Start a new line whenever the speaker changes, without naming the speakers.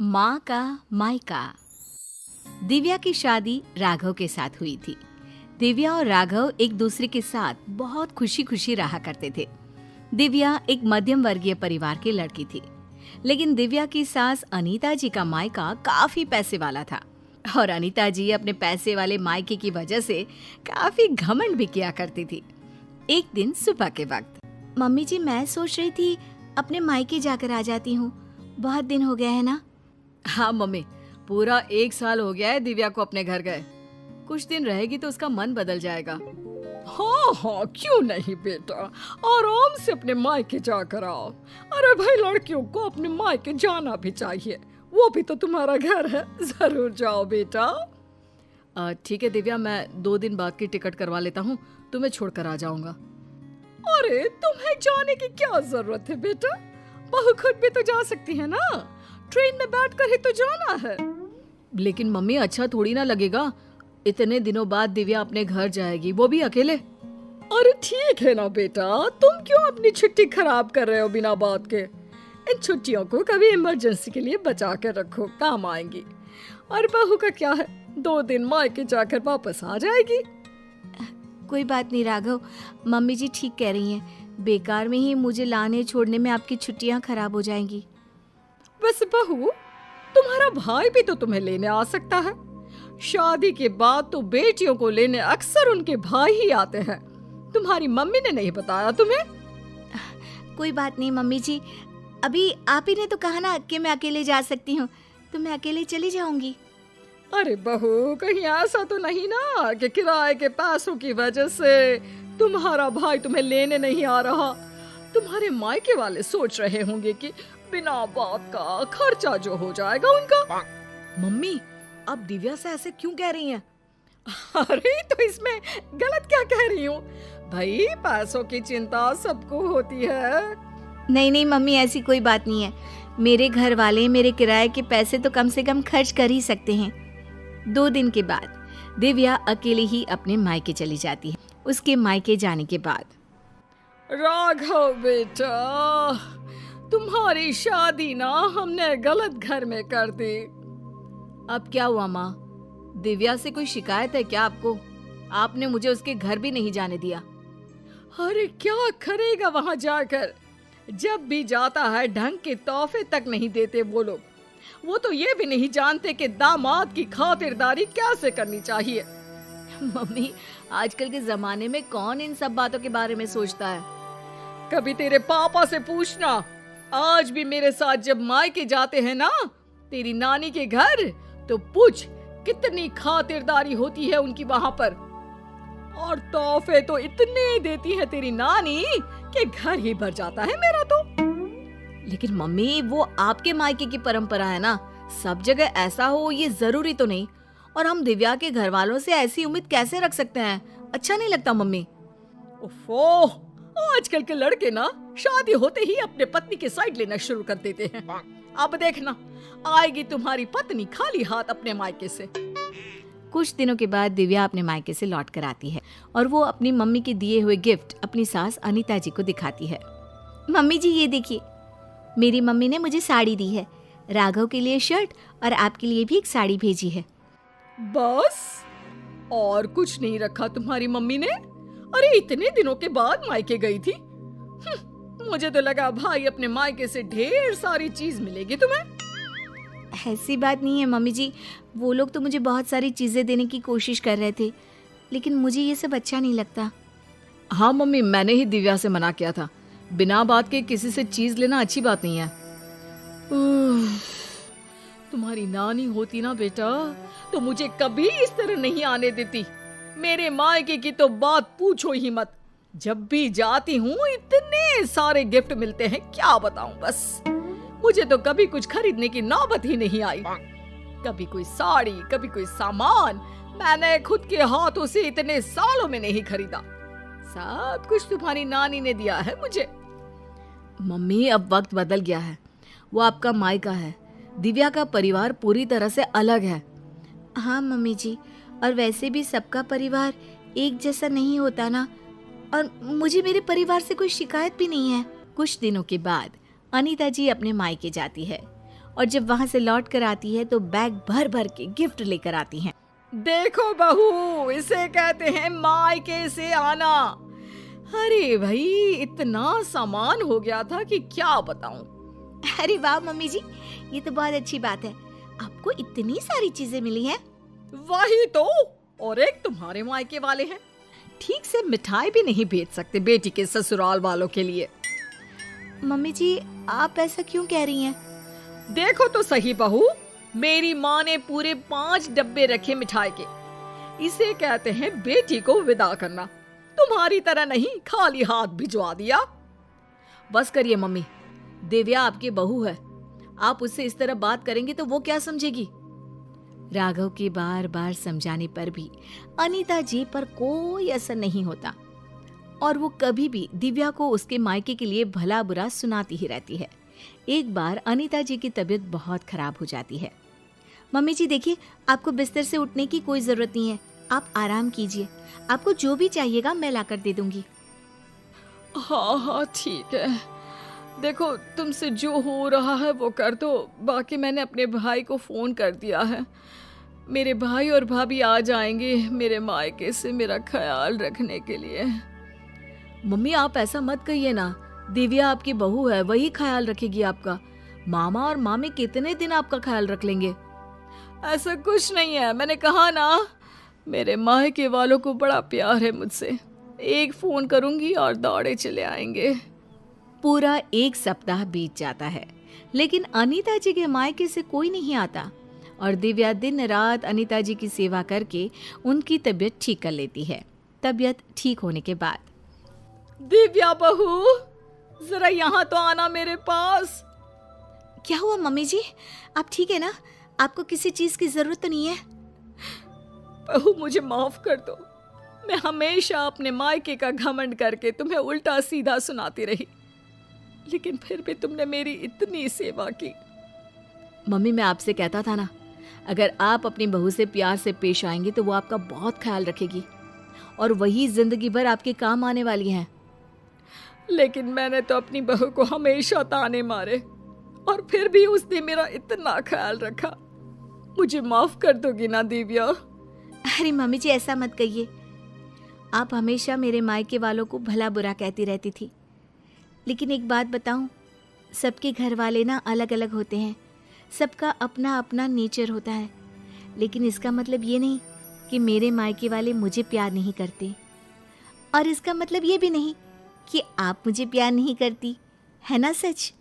माँ का मायका। दिव्या की शादी राघव के साथ हुई थी। दिव्या और राघव एक दूसरे के साथ बहुत खुशी खुशी रहा करते थे। दिव्या एक मध्यम वर्गीय परिवार की लड़की थी, लेकिन दिव्या की सास अनीता जी का मायका काफी पैसे वाला था और अनीता जी अपने पैसे वाले मायके की वजह से काफी घमंड भी किया करती थी। एक दिन सुबह के वक्त, मम्मी जी मैं सोच रही थी अपने मायके जाकर आ जाती हूँ, बहुत दिन हो गया है ना। हाँ मम्मी, पूरा 1 साल हो गया है दिव्या को अपने घर गए। कुछ दिन रहेगी तो उसका मन बदल जाएगा।
हाँ हाँ, क्यों नहीं बेटा, आराम से अपने मायके जाकर आओ। अरे भाई, लड़कियों को अपने मायके जाना भी चाहिए, वो भी तो तुम्हारा घर है। जरूर जाओ बेटा।
ठीक है दिव्या, मैं 2 दिन बाद की टिकट करवा लेता हूँ, तुम्हें छोड़कर आ जाऊंगा।
अरे तुम्हें जाने की क्या जरूरत है बेटा, बहू खुद भी तो जा सकती है ना, ट्रेन में बैठकर ही तो जाना है।
लेकिन मम्मी अच्छा थोड़ी ना लगेगा, इतने दिनों बाद दिव्या अपने घर जाएगी, वो भी अकेले।
अरे ठीक है ना बेटा, तुम क्यों अपनी छुट्टी खराब कर रहे हो बिना बात के। इन छुट्टियों को कभी इमरजेंसी के लिए बचा कर रखो, काम आएंगी। और बहू का क्या है, 2 दिन मायके जाकर वापस आ जाएगी।
कोई बात नहीं राघव, मम्मी जी ठीक कह रही हैं, बेकार में ही मुझे लाने छोड़ने में आपकी छुट्टियां खराब हो जाएंगी।
वैसे बहू, तुम्हारा भाई भी तो तुम्हें लेने आ सकता है। शादी के बाद तो बेटियों को लेने अक्सर उनके भाई ही आते हैं। तुम्हारी मम्मी ने नहीं बताया तुम्हें?
कोई बात नहीं मम्मी जी, अभी आप ही ने तो कहा ना कि मैं अकेले जा सकती हूँ, तो मैं अकेले चली जाऊंगी।
अरे बहू, कहीं ऐसा तो नहीं ना कि किराए के पैसों की वजह से तुम्हारा भाई तुम्हें लेने नहीं आ रहा। तुम्हारे मायके वाले सोच रहे होंगे कि बिना बात का खर्चा जो हो जाएगा उनका।
मम्मी, आप दिव्या से ऐसे क्यों कह रही हैं?
अरे तो इसमें गलत क्या कह रही हूँ भाई, पैसों की चिंता सबको होती है।
नहीं नहीं मम्मी, ऐसी कोई बात नहीं है। मेरे घर वाले मेरे किराए के पैसे तो कम से कम खर्च कर ही सकते हैं। 2 दिन के बाद दिव्या अकेले ही अपने मायके चली जाती है। उसके मायके जाने के बाद,
राघव बेटा, तुम्हारी शादी ना हमने गलत घर में कर दी।
अब क्या हुआ माँ? दिव्या से कोई शिकायत है क्या आपको? आपने मुझे उसके घर भी नहीं जाने दिया।
अरे क्या करेगा वहां जाकर, जब भी जाता है ढंग के तोहफे तक नहीं देते वो लोग। वो तो ये भी नहीं जानते कि दामाद की खातिरदारी कैसे करनी चाहिए।
मम्मी, आजकल के जमाने में कौन इन सब बातों के बारे में सोचता है?
कभी तेरे पापा से पूछना, आज भी मेरे साथ जब मायके जाते हैं ना तेरी नानी के घर, तो पूछ कितनी खातिरदारी होती है उनकी वहां पर। और तोहफे तो इतने देती है तेरी नानी कि घर ही भर जाता है मेरा तो।
लेकिन मम्मी, वो आपके मायके की परंपरा है ना, सब जगह ऐसा हो ये जरूरी तो नहीं। और हम दिव्या के घर वालों से ऐसी उम्मीद कैसे रख सकते हैं? अच्छा नहीं लगता मम्मी।
ओफो, आजकल के लड़के ना शादी होते ही अपने पत्नी की साइड लेना शुरू कर देते हैं। अब देखना, आएगी तुम्हारी पत्नी खाली हाथ अपने मायके से।
कुछ दिनों के बाद दिव्या अपने मायके से लौट कर आती है और वो अपनी मम्मी के दिए हुए गिफ्ट अपनी सास अनीता जी को दिखाती है। मम्मी जी ये देखिए, मेरी मम्मी ने मुझे साड़ी दी है, राघव के लिए शर्ट और आपके लिए भी एक साड़ी भेजी है।
बस और कुछ नहीं रखा तुम्हारी मम्मी ने? अरे इतने दिनों के बाद मायके गई थी। मुझे तो लगा भाई अपने मायके से ढेर सारी चीज मिलेगी तुम्हें।
ऐसी बात नहीं है मम्मी जी, वो लोग तो मुझे बहुत सारी चीजें देने की कोशिश कर रहे थे, लेकिन मुझे ये सब अच्छा नहीं लगता। हाँ मम्मी, मैंने ही दिव्या से मना किया था, बिना बात के किसी से चीज लेना अच्छी बात नहीं है।
तुम्हारी नानी होती ना बेटा तो मुझे कभी इस तरह नहीं आने देती। मेरे मायके की तो बात पूछो ही मत, जब भी जाती हूँ इतने सारे गिफ्ट मिलते हैं, क्या बताऊं। बस मुझे तो कभी कुछ खरीदने की नौबत ही नहीं आई। कभी कोई साड़ी, कभी कोई सामान मैंने खुद के हाथों से इतने सालों में नहीं खरीदा। सब कुछ तुम्हारी नानी ने दिया है मुझे।
मम्मी, अब वक्त बदल गया है, वो आपका मायका है, दिव्या का परिवार पूरी तरह से अलग है। हाँ मम्मी जी, और वैसे भी सबका परिवार एक जैसा नहीं होता ना, और मुझे मेरे परिवार से कोई शिकायत भी नहीं है। कुछ दिनों के बाद अनीता जी अपने मायके जाती है और जब वहाँ से लौट कर आती है तो बैग भर भर के गिफ्ट लेकर आती हैं।
देखो बहू, इसे कहते हैं मायके से आना। अरे भाई, इतना सामान हो गया था कि क्या बताऊं।
अरे वाह मम्मी जी, ये तो बहुत अच्छी बात है, आपको इतनी सारी चीजें मिली हैं।
वही तो, और एक तुम्हारे मायके वाले हैं, ठीक से मिठाई भी नहीं भेज सकते बेटी के ससुराल वालों के लिए।
मम्मी जी, आप ऐसा क्यों कह रही हैं?
देखो तो सही बहू, मेरी माँ ने पूरे 5 डब्बे रखे मिठाई के। इसे कहते हैं बेटी को विदा करना। तुम्हारी तरह नहीं खाली हाथ भिजवा दिया। बस करिए मम्मी, दिव्या आपकी बहू है, आप उससे इस तरह बात करेंगे तो वो क्या समझेगी।
राघव के बार बार समझाने पर भी अनीता जी पर कोई असर नहीं होता और वो कभी भी दिव्या को उसके मायके के लिए भला बुरा सुनाती ही रहती है। एक बार अनीता जी की तबीयत बहुत खराब हो जाती है। मम्मी जी देखिए, आपको बिस्तर से उठने की कोई जरूरत नहीं है, आप आराम कीजिए, आपको जो भी चाहिएगा मैं लाकर दे दूंगी।
हाँ हाँ ठीक है, देखो तुमसे जो हो रहा है वो कर दो। बाकी मैंने अपने भाई को फोन कर दिया है, मेरे भाई और भाभी आ जाएंगे मेरे मायके से मेरा ख्याल रखने के लिए। मम्मी आप ऐसा मत कहिए ना, दिव्या आपकी बहू है, वही ख्याल रखेगी आपका। मामा और मामी कितने दिन आपका ख्याल रख लेंगे। ऐसा कुछ नहीं है, मैंने कहा ना, मेरे मायके वालों को बड़ा प्यार है मुझसे। एक फोन करूंगी और दौड़े चले आएंगे।
पूरा 1 सप्ताह बीत जाता है, लेकिन अनीता जी के मायके से कोई नहीं आता और दिव्या दिन रात अनीता जी की सेवा करके उनकी तबीयत ठीक कर लेती है। तबीयत ठीक होने के बाद,
दिव्या बहू, जरा यहाँ तो आना मेरे पास।
क्या हुआ मम्मी जी, आप ठीक है ना? आपको किसी चीज की जरूरत तो नहीं है?
बहू मुझे माफ कर दो, मैं हमेशा अपने मायके का घमंड करके तुम्हें उल्टा सीधा सुनाती रही, लेकिन फिर भी तुमने मेरी इतनी सेवा की।
मम्मी मैं आपसे कहता था ना, अगर आप अपनी बहू से प्यार से पेश आएंगे तो वो आपका बहुत ख्याल रखेगी और वही जिंदगी भर आपके काम आने वाली हैं।
लेकिन मैंने तो अपनी बहू को हमेशा ताने मारे और फिर भी उसने मेरा इतना ख्याल रखा। मुझे माफ कर दोगी ना दिव्या?
अरे मम्मी जी ऐसा मत कहिए, आप हमेशा मेरे मायके वालों को भला बुरा कहती रहती थी, लेकिन एक बात बताऊं, सबके घर वाले ना अलग अलग होते हैं, सबका अपना अपना नेचर होता है, लेकिन इसका मतलब ये नहीं कि मेरे मायके वाले मुझे प्यार नहीं करते, और इसका मतलब ये भी नहीं कि आप मुझे प्यार नहीं करती, है ना सच?